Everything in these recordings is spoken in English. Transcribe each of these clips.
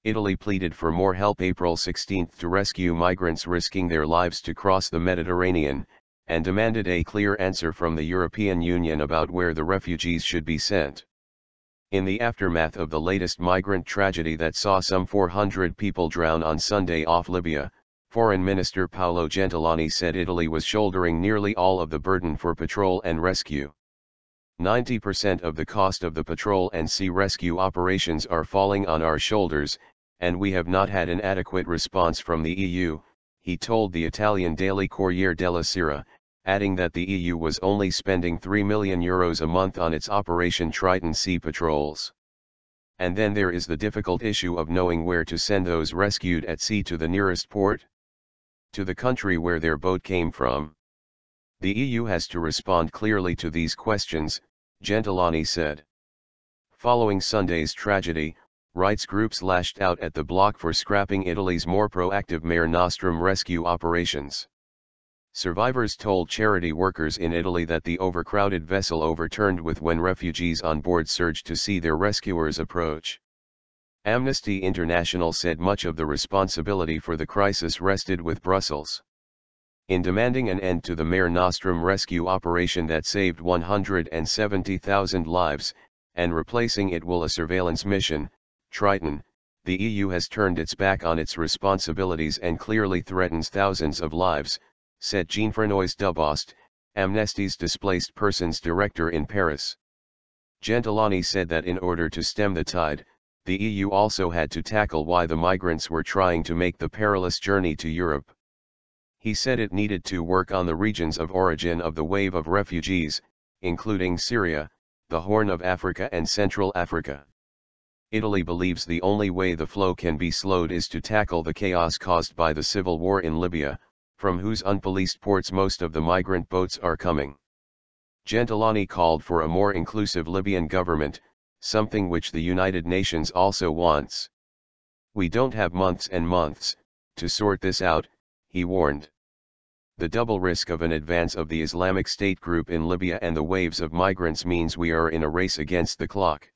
Italy pleaded for more help April 16 to rescue migrants risking their lives to cross the Mediterranean, and demanded a clear answer from the European Union about where the refugees should be sent. In the aftermath of the latest migrant tragedy that saw some 400 people drown on Sunday off Libya, Foreign Minister Paolo Gentiloni said Italy was shouldering nearly all of the burden for patrol and rescue. 90% of the cost of the patrol and sea rescue operations are falling on our shoulders, and we have not had an adequate response from the EU, he told the Italian daily Corriere della Sera, adding that the EU was only spending €3 million a month on its Operation Triton sea patrols. And then there is the difficult issue of knowing where to send those rescued at sea to the nearest port, to the country where their boat came from. The EU has to respond clearly to these questions, Gentiloni said. Following Sunday's tragedy, rights groups lashed out at the bloc for scrapping Italy's more proactive Mare Nostrum rescue operations. Survivors told charity workers in Italy that the overcrowded vessel overturned when refugees on board surged to see their rescuers approach. Amnesty International said much of the responsibility for the crisis rested with Brussels. In demanding an end to the Mare Nostrum rescue operation that saved 170,000 lives, and replacing it with a surveillance mission, Triton, the EU has turned its back on its responsibilities and clearly threatens thousands of lives, said Jean-François Dubost, Amnesty's Displaced Persons Director in Paris. Gentiloni said that in order to stem the tide, the EU also had to tackle why the migrants were trying to make the perilous journey to Europe. He said it needed to work on the regions of origin of the wave of refugees, including Syria, the Horn of Africa and Central Africa. Italy believes the only way the flow can be slowed is to tackle the chaos caused by the civil war in Libya, from whose unpoliced ports most of the migrant boats are coming. Gentiloni called for a more inclusive Libyan government, something which the United Nations also wants. We don't have months and months to sort this out, he warned. The double risk of an advance of the Islamic State group in Libya and the waves of migrants means we are in a race against the clock.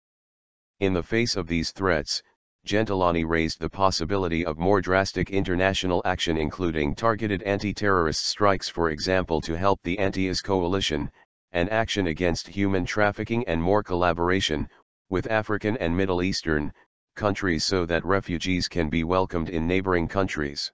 In the face of these threats, Gentiloni raised the possibility of more drastic international action, including targeted anti-terrorist strikes, for example, to help the anti-IS coalition, and action against human trafficking, and more collaboration with African and Middle Eastern countries so that refugees can be welcomed in neighboring countries.